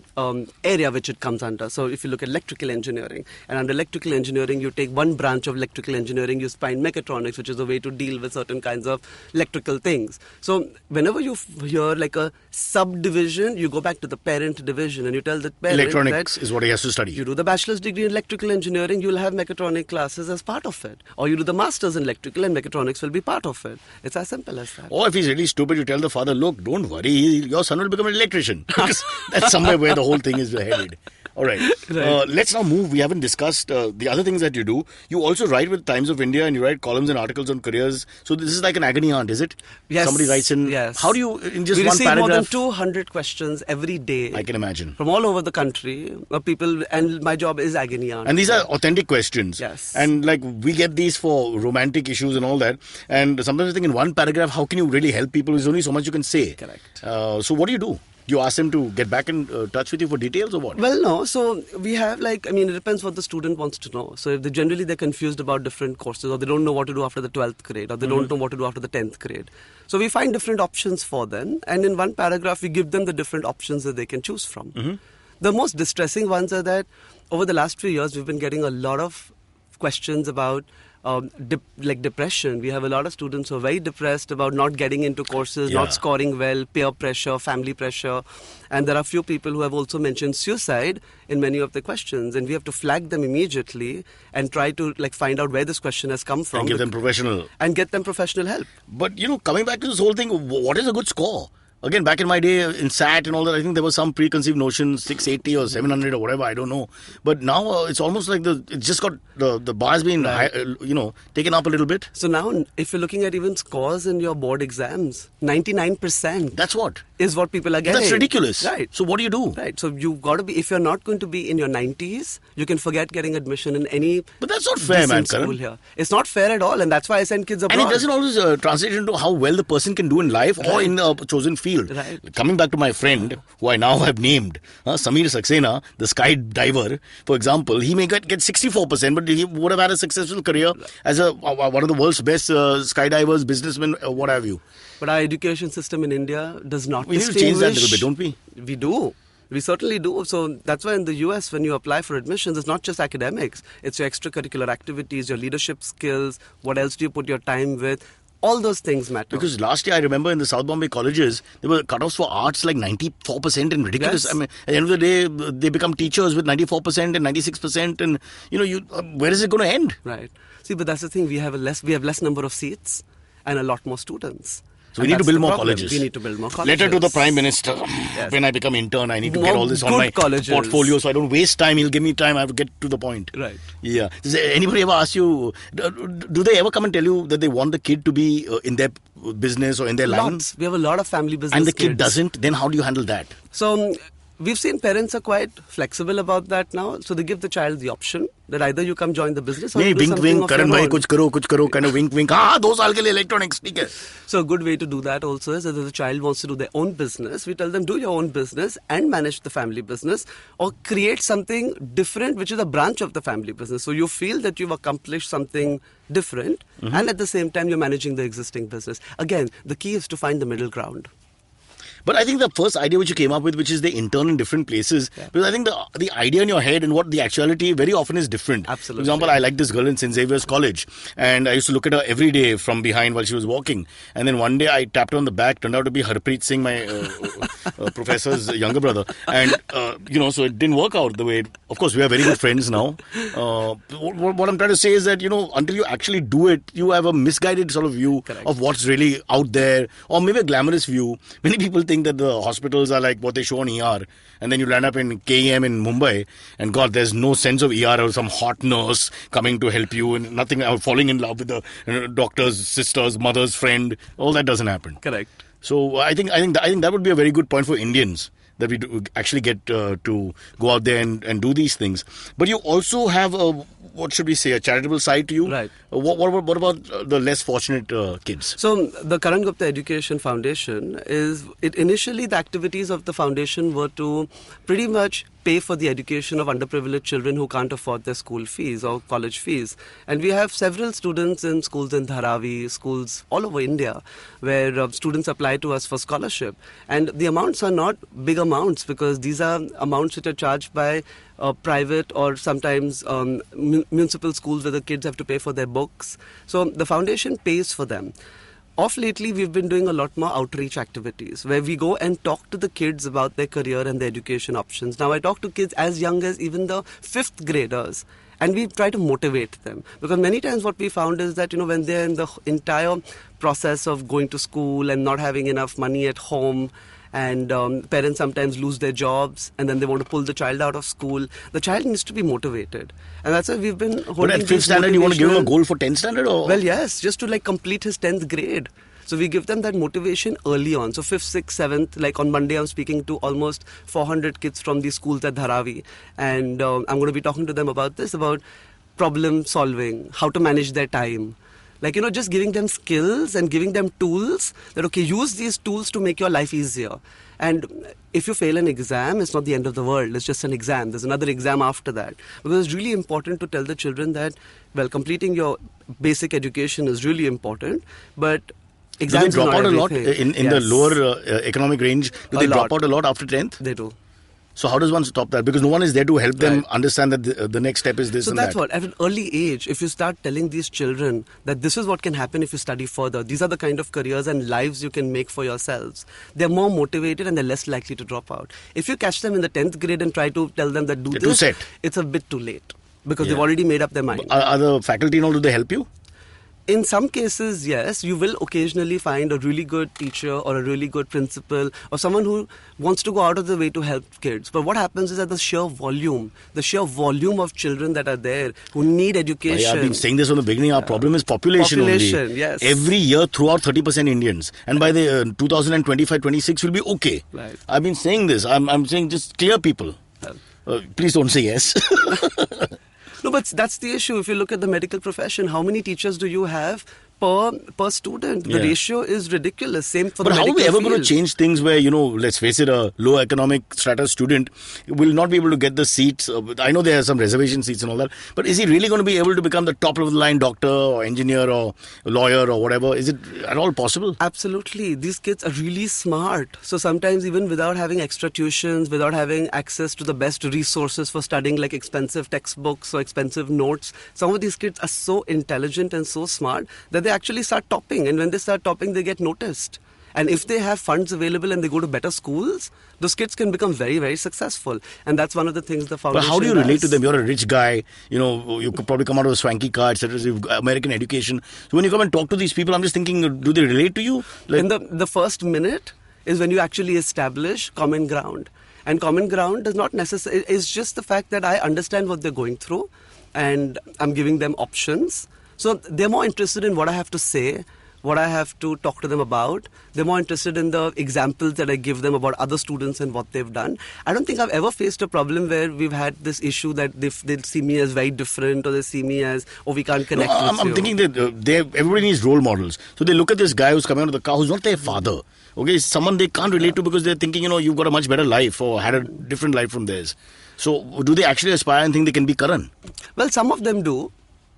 area which it comes under. So if you look at electrical engineering, and under electrical engineering, you take one branch of electrical engineering, you find mechatronics, which is a way to deal with certain kinds of electrical things. So whenever you hear like a subdivision, you go back to the parent division and you tell the parent Electronics that is what he has to study. you do the bachelor's degree in electrical engineering, you'll have mechatronic classes as part of it. Or you do the master's in electrical and mechatronics will be part of it. It's as simple as that. Or if he's really stupid, you tell the father, look, don't worry, your son will become an electrician. Because that's somewhere where the whole thing is headed. All right. Let's now move. We haven't discussed the other things that you do. You also write with Times of India and you write columns and articles on careers. So this is like an agony aunt, is it? Yes. Somebody writes in. Yes. How do you, in just we one receive paragraph? more than 200 questions every day. I can imagine. From all over the country, people, and my job is agony aunt. And these are authentic questions. Yes. And like we get these for romantic issues and all that. And sometimes I think in one paragraph, how can you really help people? There's only so much you can say. Correct. So what do? You ask them to get back in touch with you for details or what? Well, no. So we have it depends what the student wants to know. So if they're confused about different courses, or they don't know what to do after the 12th grade, or they don't know what to do after the 10th grade. So we find different options for them. And in one paragraph, we give them the different options that they can choose from. The most distressing ones are that over the last few years, we've been getting a lot of questions about depression. We have a lot of students who are very depressed about not getting into courses, Yeah. not scoring well, peer pressure, family pressure. And there are a few people who have also mentioned suicide in many of the questions. And we have to flag them immediately and try to find out where this question has come from. And give them professional. And get them professional help. But, coming back to this whole thing, what is a good score? Again, back in my day in SAT and all that, I think there was some preconceived notion, 680 or 700 or whatever, I don't know. But now it's almost like it's just got the bar's been, taken up a little bit. So now, if you're looking at even scores in your board exams, 99%. That's what? Is what people are getting. That's ridiculous. Right. So what do you do? Right. So you've got to be, if you're not going to be in your 90s, you can forget getting admission in any But that's not fair, man, decent school Karan. here. It's not fair at all, and that's why I send kids abroad. And it doesn't always translate into how well the person can do in life or in a chosen field. Right. Coming back to my friend, who I now have named, Samir Saxena, the skydiver, for example, he may get 64%, but he would have had a successful career as one of the world's best skydivers, businessmen, what have you. But our education system in India does not We need to change that a little bit, don't we? We do. We certainly do. So that's why in the US, when you apply for admissions, it's not just academics. It's your extracurricular activities, your leadership skills, what else do you put your time with. All those things matter. Because last year, I remember in the South Bombay colleges, there were cutoffs for arts like 94% and ridiculous. Yes. I mean, at the end of the day, they become teachers with 94% and 96%. And, where is it going to end? Right. See, but that's the thing. We have less number of seats and a lot more students. So we And need to that's build the more problem. colleges. We need to build more colleges. Letter to the Prime Minister. Yes. When I become intern, I need to More get all this on good my colleges. portfolio so I don't waste time. He'll give me time. I have to get to the point. Right. Yeah. Does anybody ever ask you, do they ever come and tell you that they want the kid to be in their business or in their line? Lots. We have a lot of family business And the kid kids. doesn't? Then how do you handle that? So we've seen parents are quite flexible about that now. So they give the child the option that either you come join the business or you do Wink, something wink, of Karan your bhai, own. kuch karo, kind of wink, wink. 2 saal ke liye electronics, theek hai. So a good way to do that also is that if the child wants to do their own business, we tell them do your own business and manage the family business, or create something different which is a branch of the family business. So you feel that you've accomplished something different and at the same time you're managing the existing business. Again, the key is to find the middle ground. But I think the first idea which you came up with, which is they intern in different places, because I think the idea in your head and what the actuality very often is different. Absolutely. For example, I like this girl in St. Xavier's College, and I used to look at her every day from behind while she was walking. And then one day I tapped her on the back, turned out to be Harpreet Singh, my professor's younger brother. And, so it didn't work out the way. Of course, we are very good friends now. What I'm trying to say is that, until you actually do it, you have a misguided sort of view of what's really out there, or maybe a glamorous view. Many people think that the hospitals are like what they show on ER, and then you land up in KEM in Mumbai, and God, there's no sense of ER or some hot nurse coming to help you, and nothing, falling in love with the doctor's sister's mother's friend. All that doesn't happen. Correct. So I think that would be a very good point for Indians, that we do actually get to go out there and do these things. But you also have a charitable side to you. Right. What about the less fortunate kids? So the Karan Gupta Education Foundation initially the activities of the foundation were to pretty much pay for the education of underprivileged children who can't afford their school fees or college fees. And we have several students in schools in Dharavi, schools all over India, where students apply to us for scholarship. And the amounts are not big amounts, because these are amounts which are charged by private or sometimes municipal schools where the kids have to pay for their books. So the foundation pays for them. Of lately, we've been doing a lot more outreach activities where we go and talk to the kids about their career and their education options. Now, I talk to kids as young as even the 5th graders, and we try to motivate them. Because many times what we found is that, when they're in the entire process of going to school and not having enough money at home, and parents sometimes lose their jobs, and then they want to pull the child out of school. The child needs to be motivated. And that's why we've been holding. But at 5th standard, you want to give him a goal for 10th standard? Or? Well, yes, just to complete his 10th grade. So we give them that motivation early on. So 5th, 6th, 7th, like on Monday, I'm speaking to almost 400 kids from these schools at Dharavi. And I'm going to be talking to them about problem solving, how to manage their time. Just giving them skills and giving them tools that, use these tools to make your life easier. And if you fail an exam, it's not the end of the world. It's just an exam. There's another exam after that. Because it's really important to tell the children that, completing your basic education is really important, but exams do they drop out a lot everything. in the lower economic range? Do they drop out a lot after 10th? They do. So how does one stop that? Because no one is there to help them understand that the next step is this and that. So that's what, at an early age, if you start telling these children that this is what can happen if you study further, these are the kind of careers and lives you can make for yourselves, they're more motivated and they're less likely to drop out. If you catch them in the 10th grade and try to tell them that do this, it's a bit too late, because they've already made up their mind. Are the faculty and all, do they help you? In some cases, yes, you will occasionally find a really good teacher or a really good principal or someone who wants to go out of the way to help kids. But what happens is that the sheer volume of children that are there who need education. I've been saying this from the beginning. Our problem is population only. Yes. Every year throughout 30% Indians. And by the 2025-26 will be okay. Right. I've been saying this. I'm saying just clear people. Please don't say yes. No, but that's the issue. If you look at the medical profession, how many teachers do you have per student? The ratio is ridiculous. Same for the medical field. But how are we ever going to change things where, let's face it, a low economic strata student will not be able to get the seats? I know there are some reservation seats and all that, but is he really going to be able to become the top of the line doctor or engineer or lawyer or whatever? Is it at all possible? Absolutely. These kids are really smart. So sometimes even without having extra tuitions, without having access to the best resources for studying, like expensive textbooks or expensive notes, some of these kids are so intelligent and so smart that they actually start topping, and when they start topping, they get noticed. And if they have funds available and they go to better schools, those kids can become very, very successful. And that's one of the things the foundation But how do you does. relate to them? You're a rich guy, you could probably come out of a swanky car, etc. You've got American education. So when you come and talk to these people, I'm just thinking, do they relate to you? In the first minute is when you actually establish common ground. And common ground does not necessarily, it's just the fact that I understand what they're going through and I'm giving them options. So they're more interested in what I have to say, what I have to talk to them about. They're more interested in the examples that I give them about other students and what they've done. I don't think I've ever faced a problem where we've had this issue that they see me as very different, or they see me as, we can't connect with you. I'm thinking that everybody needs role models. So they look at this guy who's coming out of the car who's not their father. Okay, someone they can't relate to because they're thinking, you've got a much better life or had a different life from theirs. So do they actually aspire and think they can be Karan? Well, some of them do.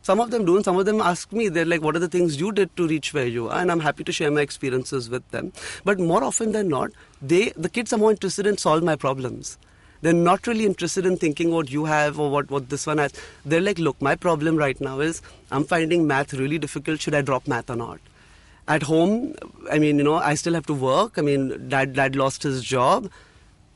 Some of them do, and some of them ask me, they're like, what are the things you did to reach where you are? And I'm happy to share my experiences with them. But more often than not, the kids are more interested in solve my problems. They're not really interested in thinking what you have or what this one has. They're like, look, my problem right now is I'm finding math really difficult. Should I drop math or not? At home, I mean, I still have to work. I mean, dad lost his job.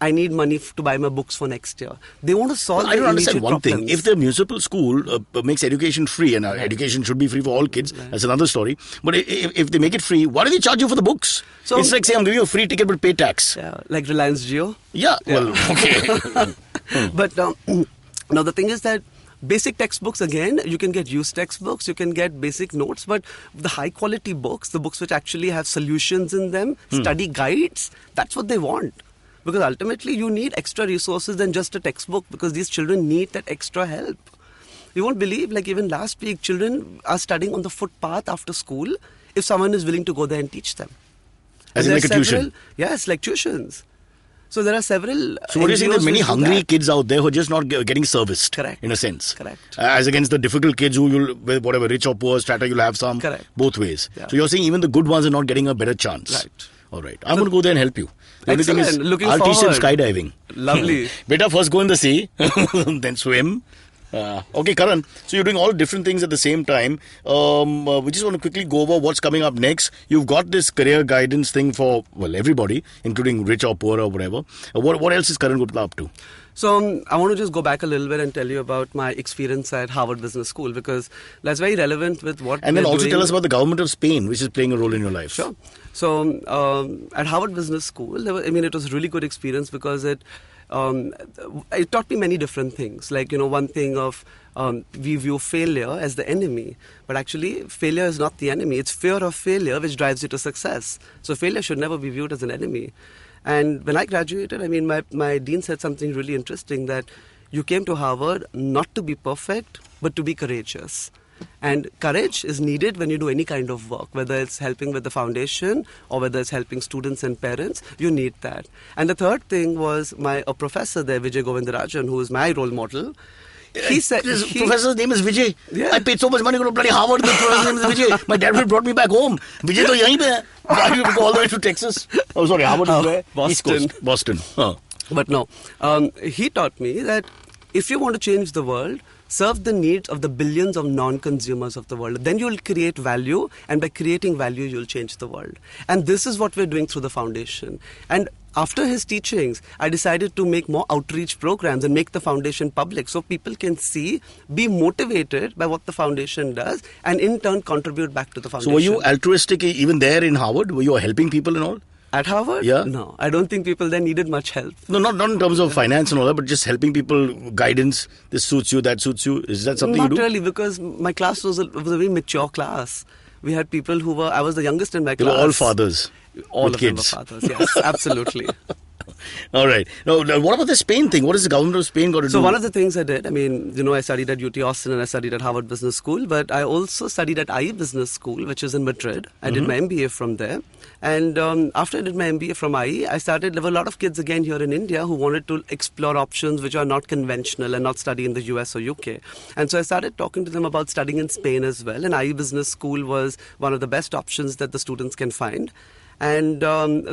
I need money to buy my books for next year. They want to solve I don't understand one problems. thing. If the municipal school makes education free, and education should be free for all kids, that's another story. But if they make it free, why do they charge you for the books? So, it's like saying, I'm giving you a free ticket but pay tax. Yeah, like Reliance Jio. Yeah. Well, okay. But now the thing is that basic textbooks, again, you can get used textbooks, you can get basic notes, but the high quality books, the books which actually have solutions in them, study guides, that's what they want. Because ultimately you need extra resources than just a textbook, because these children need that extra help. You won't believe, like even last week, children are studying on the footpath after school if someone is willing to go there and teach them. As in like a tuition? Yes, like tuitions. So there are several. So what you're saying, there's many hungry kids out there who are just not getting serviced. Correct. In a sense. Correct. As against the difficult kids who you'll, whatever, rich or poor strata, you'll have some. Correct. Both ways. Yeah. So you're saying even the good ones are not getting a better chance. Right. All right. I'm going to go there and help you. The only thing is, Looking I'll teach them forward. skydiving. Lovely. Beta, first go in the sea, then swim. Okay, Karan. So you're doing all different things at the same time. We just want to quickly go over what's coming up next. You've got this career guidance thing for, well, everybody, including rich or poor or whatever. What else is Karan Gupta up to? So I want to just go back a little bit and tell you about my experience at Harvard Business School, because that's very relevant with what And then we're also doing. tell us about the government of Spain, which is playing a role in your life. Sure. So at Harvard Business School, it was a really good experience because it taught me many different things. Like, one thing of we view failure as the enemy, but actually failure is not the enemy. It's fear of failure which drives you to success. So failure should never be viewed as an enemy. And when I graduated, my dean said something really interesting, that you came to Harvard not to be perfect, but to be courageous. And courage is needed when you do any kind of work, whether it's helping with the foundation or whether it's helping students and parents, you need that. And the third thing was a professor there, Vijay Govindarajan, who is my role model. He said, professor's name is Vijay. Yeah. I paid so much money to go to bloody Harvard. The professor's name is Vijay. My dad brought me back home. Vijay to yahin pe hai. Why do you have to go all the way to Texas? Oh, sorry, Harvard is where? Boston. East Coast. Boston. Oh. But no, he taught me that if you want to change the world, serve the needs of the billions of non-consumers of the world. Then you'll create value, and by creating value, you'll change the world. And this is what we're doing through the foundation. And after his teachings, I decided to make more outreach programs and make the foundation public so people can see, be motivated by what the foundation does, and in turn contribute back to the foundation. So were you altruistic even there in Harvard? Were you helping people and all? At Harvard? Yeah. No, I don't think people there needed much help. No, not in terms of finance and all that, but just helping people, guidance. This suits you, that suits you. Is that something Not you do? Not really, because my class was a very mature class. We had people who were, I was the youngest in my They class. were all fathers. All with of kids. them were fathers, yes, absolutely. All right. Now, what about the Spain thing? What has the government of Spain got to do? So one of the things I did, I studied at UT Austin and I studied at Harvard Business School, but I also studied at IE Business School, which is in Madrid. I did my MBA from there. And after I did my MBA from IE, there were a lot of kids again here in India who wanted to explore options which are not conventional and not study in the US or UK. And so I started talking to them about studying in Spain as well. And IE Business School was one of the best options that the students can find. And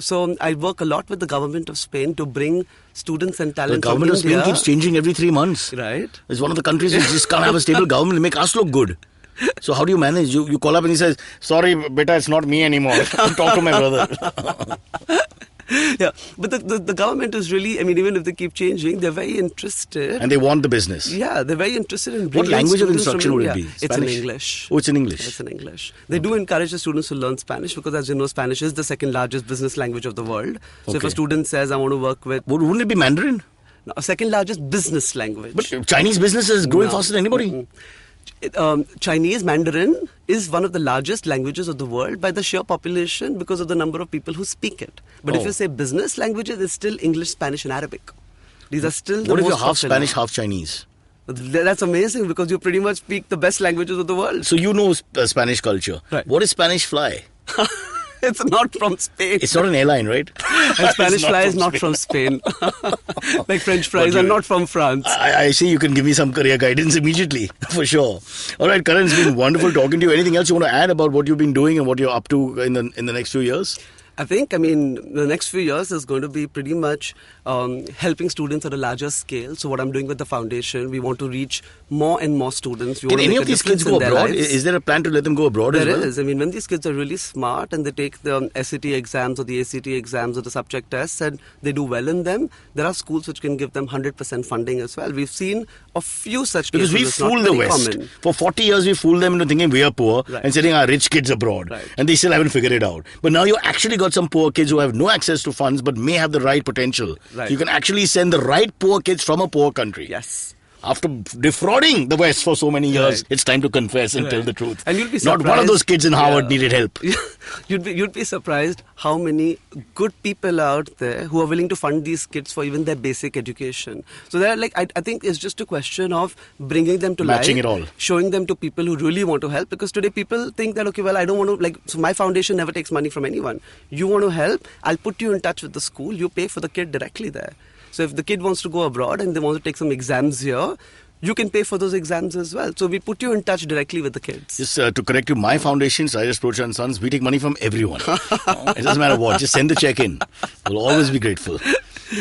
so I work a lot with the government of Spain to bring students and talent The government from of Spain India. keeps changing every 3 months. Right. It's one of the countries which just can't have a stable government to make us look good. So how do you manage? You call up and he says, sorry, beta, it's not me anymore. Talk to my brother. Yeah, but the government is really, even if they keep changing, they're very interested. And they want the business. Yeah, they're very interested in What bringing language of students from instruction would it India. be? It's in Spanish? English. Oh, it's in English. It's in English. They do encourage the students to learn Spanish because, as you know, Spanish is the second largest business language of the world. So if Okay. a student says, I want to work with... Wouldn't it be Mandarin? No, second largest business language. But Chinese business is growing No. faster than anybody. Chinese Mandarin is one of the largest languages of the world by the sheer population because of the number of people who speak it. But if you say business languages, it's still English, Spanish and Arabic. These are still the What if most you're half popular. Spanish, half Chinese? That's amazing because you pretty much speak the best languages of the world. So you know Spanish culture. Right. What is Spanish fly? It's not from Spain. It's not an airline, right? And Spanish fly is not from Spain. Like French fries are not from France. I see you can give me some career guidance immediately, for sure. All right, Karan, it's been wonderful talking to you. Anything else you want to add about what you've been doing and what you're up to in the next few years? I think, the next few years is going to be pretty much helping students at a larger scale. So what I'm doing with the foundation, we want to reach more and more students. Can any of these kids go abroad? Is there a plan to let them go abroad as well? There is. When these kids are really smart and they take the SAT exams or the ACT exams or the subject tests and they do well in them, there are schools which can give them 100% funding as well. We've seen a few such cases. Because we fooled the West. Common. For 40 years, we fooled them into thinking we are poor and sending our rich kids abroad. Right. And they still haven't figured it out. But now you actually got some poor kids who have no access to funds but may have the right potential. Right. So you can actually send the right poor kids from a poor country. Yes. After defrauding the West for so many years, it's time to confess and tell the truth. And you'll be not one of those kids in Harvard needed help. You'd be surprised how many good people out there who are willing to fund these kids for even their basic education. So they're like, I think it's just a question of bringing them to Matching life, it all, showing them to people who really want to help. Because today people think that, okay, well, I don't want to, so my foundation never takes money from anyone. You want to help, I'll put you in touch with the school, you pay for the kid directly there. So if the kid wants to go abroad and they want to take some exams here, you can pay for those exams as well. So we put you in touch directly with the kids. Just to correct you, my foundation, Cyrus Procha & Sons, we take money from everyone. It doesn't matter what. Just send the check in. We'll always be grateful.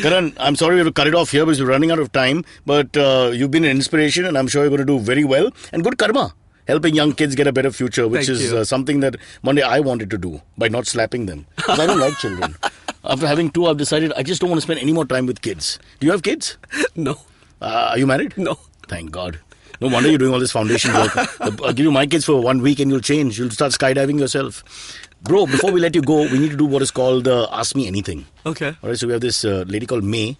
Karan, I'm sorry we have to cut it off here because we're running out of time. But you've been an inspiration and I'm sure you're going to do very well. And good karma. Helping young kids get a better future, which is something that one day I wanted to do by not slapping them. Because I don't like children. After having two, I've decided I just don't want to spend any more time with kids. Do you have kids? No. Are you married? No. Thank God. No wonder you're doing all this foundation work. I'll give you my kids for 1 week and you'll change. You'll start skydiving yourself. Bro, before we let you go, we need to do what is called Ask Me Anything. Okay. All right, so we have this lady called May.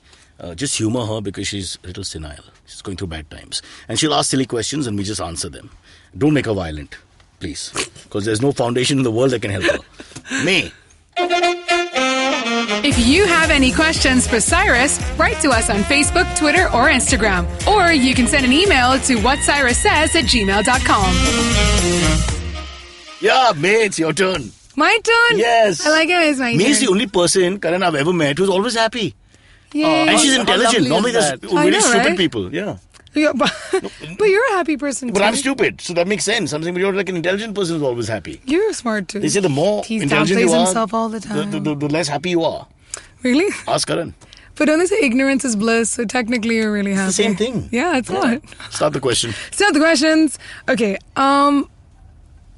Just humor her because she's a little senile. She's going through bad times. And she'll ask silly questions and we just answer them. Don't make her violent, please. Because there's no foundation in the world that can help her. May. If you have any questions for Cyrus, write to us on Facebook, Twitter, or Instagram. Or you can send an email to whatcyrussays@gmail.com. Yeah, May, it's your turn. My turn? Yes. I like it. It's my turn. May is the only person, Karan, I've ever met who's always happy. Yeah. And she's How intelligent. lovely Normally is there's that? really know, stupid right? people. Yeah. Yeah, but you're a happy person too. But I'm stupid, so that makes sense. I'm saying, but you're like an intelligent person who's always happy. You're smart too. They say the more He intelligent downplays you are, himself all the time. the less happy you are. Really? Ask Karan. But don't they say ignorance is bliss? So technically you're really happy. It's the same thing. Yeah, it's not. Start the question. Start the questions. Okay.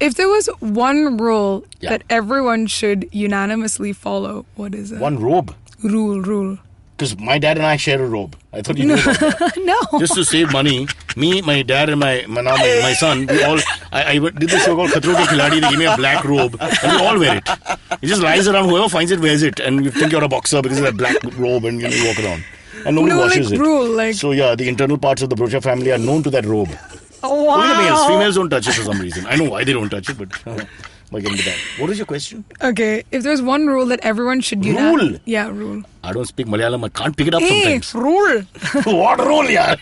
If there was one rule that everyone should unanimously follow, what is it? One robe. Rule. Because my dad and I share a robe. I thought you knew about that. No. Just to save money, me, my dad, and my son, we all, I did this show called Khatro Ke Khiladi. They gave me a black robe, and we all wear it. It just lies around. Whoever finds it wears it, and you think you're a boxer because of that black robe, and you walk around, and nobody washes it. Rule, So yeah, the internal parts of the Brocha family are known to that robe. Oh, wow. Only the males. Females don't touch it for some reason. I know why they don't touch it, but we're getting to that. What is your question? Okay, if there's one rule that everyone should Rule? Yeah, rule. I don't speak Malayalam. I can't pick it up Hey, sometimes. rule. What rule, yeah?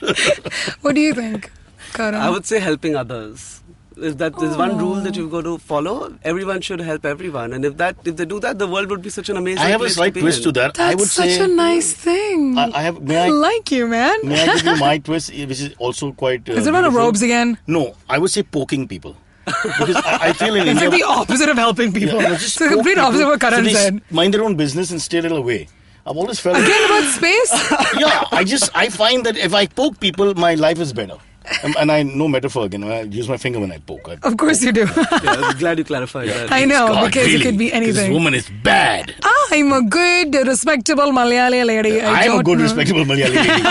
What do you think, Karan? I would say helping others. If there's one rule that you've got to follow, everyone should help everyone. And if they do that, the world would be such an amazing I have a place slight to be twist in. to that. That's I would such say, a nice thing. I like you, man. May I give you my twist, which is also quite. Is it about the beautiful? robes again? No, I would say poking people. Because I feel in It's India. like the opposite of helping people. Yeah, It's just the poke complete people opposite of what so Karan they said. Mind their own business and stay a little away. I've always felt. Again about space? Yeah, I find that if I poke people, my life is better. And I know metaphor again. I use my finger when I poke. Of course you do. Yeah, I'm glad you clarified that. I know, God, because really, it could be 'cause This anything. woman is bad. I'm a good, respectable Malayali lady. I'm a don't good, know. respectable Malayali lady.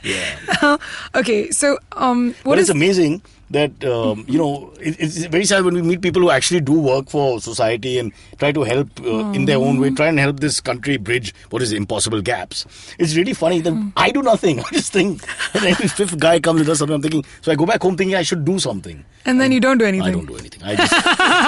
Yeah. Okay, so But what it's is... amazing that, it's very sad when we meet people who actually do work for society and try to help in their own way, try and help this country bridge what is impossible gaps. It's really funny that I do nothing. I just think, and every fifth guy comes and does something, I'm thinking, so I go back home thinking I should do something. And then you don't do anything. I don't do anything. I just,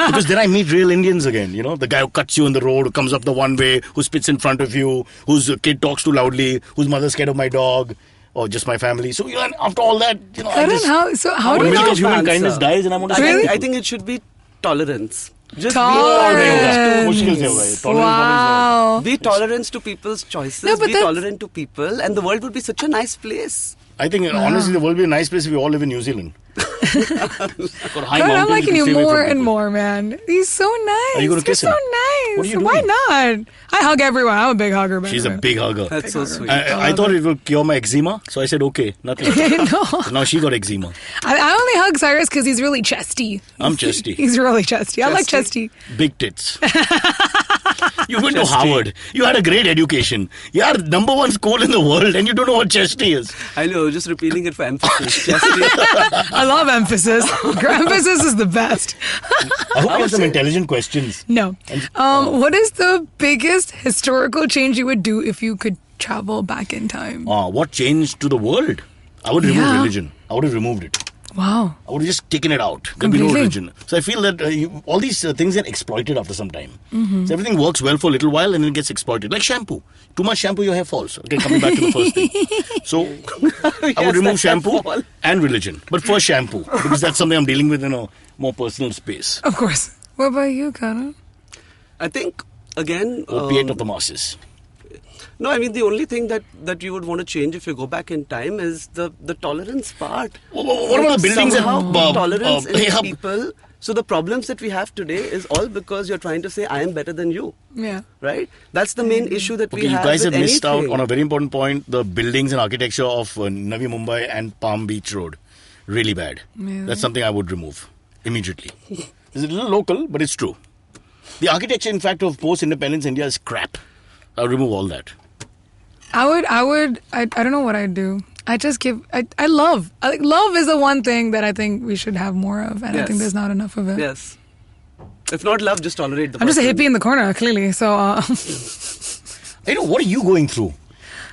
because then I meet real Indians again, the guy who cuts you on the road, who comes up the one way, who spits in front of you, whose kid talks too loudly, whose mother's scared of my dog. Or just my family. So, and after all that, I Karan, just... how do When you milk know? of human kindness dies and I want to Really? I think it should be tolerance. Just मुश्किल से होगा ये. Tolerance Wow. be tolerant to people's choices. No, but be that's- tolerant to people, and the world would be such a nice place. I think honestly the world would be a nice place if we all live in New Zealand. Got high But I'm mountains, liking you you can stay away more from and people. more, man. He's so nice. Are you gonna You're kiss so him? nice. What are you Why doing? not? I hug everyone. I'm a big hugger, by She's the a way. big hugger. That's so sweet. I thought it would cure my eczema, so I said okay, nothing. No. Now she got eczema. I only hug Cyrus because he's really chesty. I'm chesty. He's really chesty. I like chesty. Big tits. You went to Harvard. You had a great education. You are number one school in the world, and you don't know what chesty is. I know, just repeating it for emphasis. Chesty. I love emphasis. Emphasis is the best. I hope you have some intelligent questions. No. What is the biggest historical change you would do if you could travel back in time? What changed to the world? I would remove religion. I would have removed it. Wow. I would have just taken it out. There'd be no Completely. religion. So I feel that all these things get exploited after some time. So everything works well for a little while and then it gets exploited. Like shampoo. Too much shampoo, your hair falls. Okay, coming back to the first thing. So I would remove shampoo and religion. But first shampoo. Because that's something I'm dealing with in a more personal space. Of course. What about you, Karan? I think, again... Opiate of the masses. No, I mean, the only thing that you would want to change if you go back in time is the tolerance part. What about the buildings and tolerance in people. So the problems that we have today is all because you're trying to say, I am better than you. Yeah. Right? That's the main issue that we You have guys with have missed out anything. on a very important point. The buildings and architecture of Navi Mumbai and Palm Beach Road. Really bad. Yeah. That's something I would remove immediately. It's a little local, but it's true. The architecture, in fact, of post-independence India is crap. I'll remove all that. I don't know what I'd do. I just love is the one thing that I think we should have more of, and I think there's not enough of it. Yes. If not love, just tolerate the I'm just a person. hippie in the corner, clearly. So, What are you going through?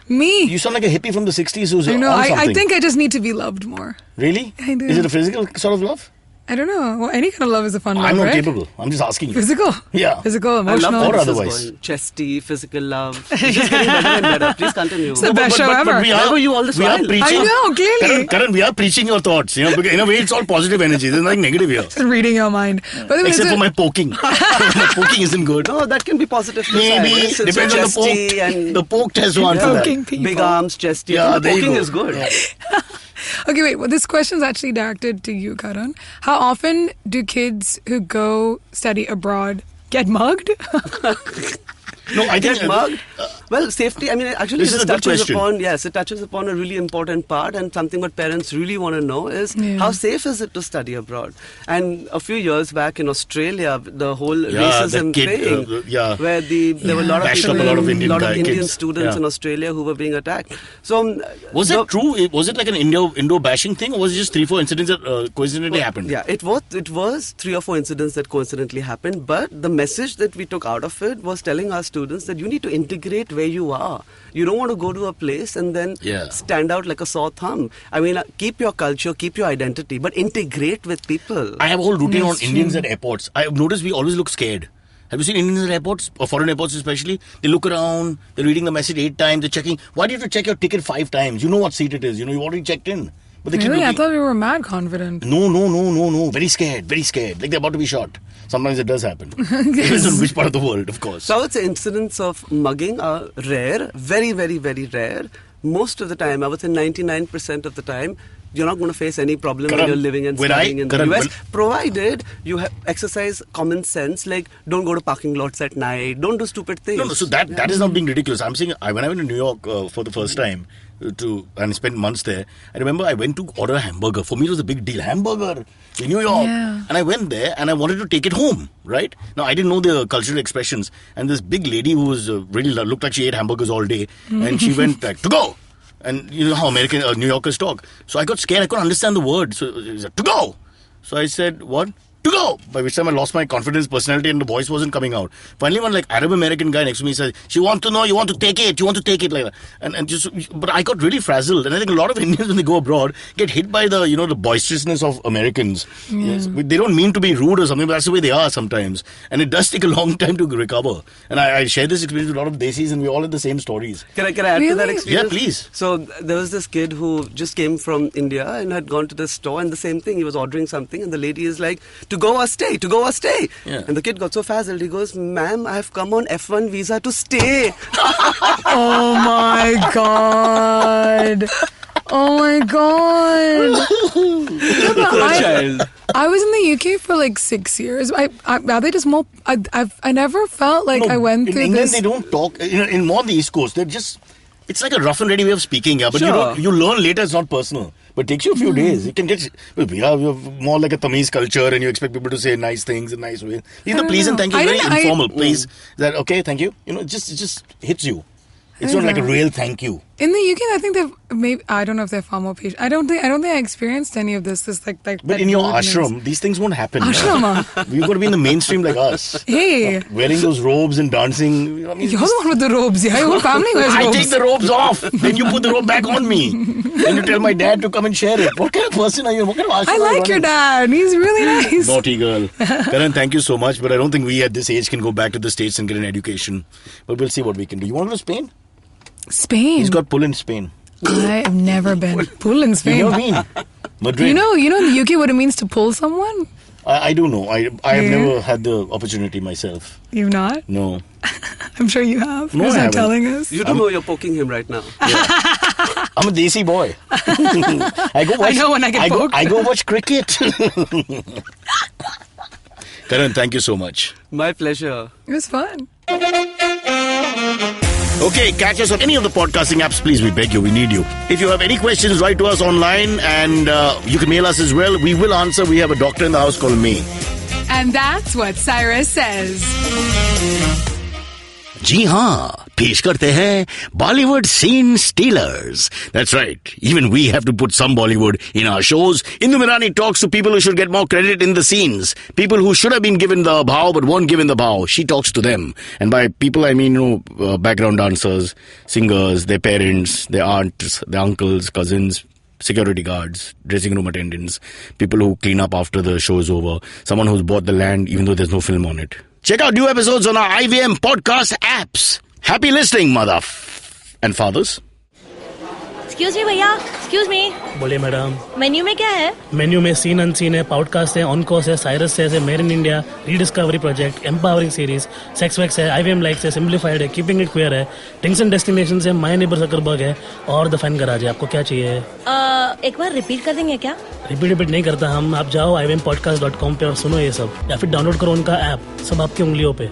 me. You sound like a hippie from the 60s who's I know. on I something. think I just need to be loved more. Really? I do. Is it a physical sort of love? I don't know. Well, any kind of love is a fun love, I'm not right? capable. I'm just asking you. Physical. Yeah. Physical, I love emotional. Or how this is otherwise. going. Chesty, physical love. It's just getting better and better. Please continue. It's the best show ever. we Why are, were you all this we are while? preaching. I know, clearly. Karan, we are preaching your thoughts. Because in a way, it's all positive energy. There's nothing negative here. Reading your mind. But Except for my poking. My poking isn't good. No, that can be positive. too, Maybe. Cyrus. It's Depends on the chesty poke. and The poke test one for Poking that. people. big arms, chesty. Yeah, The there you poking go. is good. Okay, wait. Well, this question's actually directed to you, Karan. How often do kids who go study abroad get mugged? No, I think Get mugged? Well, safety, I mean, actually This is a good question. it touches upon a really important part, and something what parents really want to know is Yeah. how safe is it to study abroad? And a few years back in Australia, the whole Yeah, racism that kid, thing, where there were a lot of Bashed people, up a lot of Indian Indian kids. students Yeah. in Australia who were being attacked. So, Was that true? Was it like an Indo bashing thing, or was it just 3-4 incidents that coincidentally happened? Yeah, it was 3 or 4 incidents that coincidentally happened, but the message that we took out of it was telling our students that you need to integrate where you are. You don't want to go to a place and then stand out like a sore thumb. I mean, keep your culture, keep your identity, but integrate with people. I have a whole routine on That's Indians true. at airports. I have noticed we always look scared. Have you seen Indians at airports, or foreign airports especially? They look around, they're reading the message 8 times, they're checking. Why do you have to check your ticket 5 times? You know what seat it is. You've already checked in. But they keep Really? I looking. thought we were mad confident. No. Very scared. Like they're about to be shot. Sometimes it does happen. Depends on which part of the world, of course. So I would say incidents of mugging are rare, very, very, very rare. Most of the time, I would say 99% of the time, you're not going to face any problem when Karan, you're living and when studying in the Karan, US, when- provided you exercise common sense, like don't go to parking lots at night, don't do stupid things. No, so that is not being ridiculous. I'm saying when I went to New York for the first time and spent months there, I remember I went to order a hamburger. For me, it was a big deal. Hamburger in New York. Yeah. And I went there and I wanted to take it home, right? Now, I didn't know the cultural expressions. And this big lady who was really looked like she ate hamburgers all day. And she went like, to go. And you know how American New Yorkers talk. So I got scared. I couldn't understand the word. So he said, to go. So I said, what? To go. By which time I lost my confidence, personality, and the voice wasn't coming out. Finally, one like Arab American guy next to me said, she wants to know, you want to take it, like that. And just, but I got really frazzled. And I think a lot of Indians when they go abroad get hit by the, the boisterousness of Americans. Yes. They don't mean to be rude or something, but that's the way they are sometimes. And it does take a long time to recover. And I share this experience with a lot of Desis, and we all have the same stories. Can I add to that experience? Yeah, please. So there was this kid who just came from India and had gone to the store, and the same thing, he was ordering something, and the lady is like, to go or stay, to go or stay. Yeah. And the kid got so frazzled. He goes, ma'am, I have come on F1 visa to stay. Oh my God. Oh my God. Poor child. I was in the UK for like 6 years. Are they just more? I never felt like I went through in England, this. they don't talk. In more on the East Coast, they're just. It's like a rough and ready way of speaking, yeah. But Sure. you learn later. It's not personal. But it takes you a few days. You can get. Well, we have more like a Tamiz culture, and you expect people to say nice things in nice ways. Either please and thank you is very informal. Please, is that okay? Thank you. It just hits you. It's not like a real thank you. In the UK, I think they've maybe. I don't know if they're far more patient. I don't think I experienced any of this. But in your ashram, these things won't happen. Ashrama. You've got to be in the mainstream like us. Hey, Wearing those robes and dancing. you're the one with the robes. Yeah, your whole family wears I robes. take the robes off. Then you put the robe back on me. Then you tell my dad to come and share it. What kind of person are you? What kind of ashram I are you like your running? dad. He's really nice. Naughty girl. Karan, thank you so much. But I don't think we at this age can go back to the States and get an education. But we'll see what we can do. You want to go to Spain? Spain. He's got pull in Spain. I have never been. Pull in Spain. You know what I mean? Madrid. You know in the UK what it means to pull someone? I do know. I have never had the opportunity myself. You've not? No. I'm sure you have. No, Because I you're haven't. telling us. You don't know you're poking him right now. I'm a desi boy. I go watch. I know when I get poked. I go watch cricket. Karan, thank you so much. My pleasure. It was fun. Okay, catch us on any of the podcasting apps. Please, we beg you, we need you. If you have any questions, write to us online and you can mail us as well. We will answer. We have a doctor in the house called May. And that's what Cyrus says. जी हाँ, पेश करते हैं Bollywood Scene Stealers. That's right. Even we have to put some Bollywood in our shows. Indu Mirani talks to people who should get more credit in the scenes. People who should have been given the bhav but weren't given the bhav. She talks to them. And by people, I mean, background dancers, singers, their parents, their aunts, their uncles, cousins, security guards, dressing room attendants, people who clean up after the show is over, someone who's bought the land even though there's no film on it. Check out new episodes on our IVM podcast apps. Happy listening, mother and fathers. Excuse me भैया, excuse me, बोलिए madam. Menu में क्या है? Menu में scene unseen है, podcast है, on course है, Cyrus है, made in India, rediscovery project, empowering series, sex wax है, IVM लाइक्स है, सिंप्लीफाइड है, कीपिंग इट क्वियर है, थिंग्स एंड डेस्टिनेशंस है, माय नेबर सकरबर्ग है और द फैन गराज है। आपको क्या चाहिए? एक बार रिपीट कर देंगे क्या? रिपीट नहीं करता हम। आप जाओ IVMpodcast.com पे और सुनो ये सब, या फिर डाउनलोड करो उनका ऐप, सब आपकी उंगलियों पे।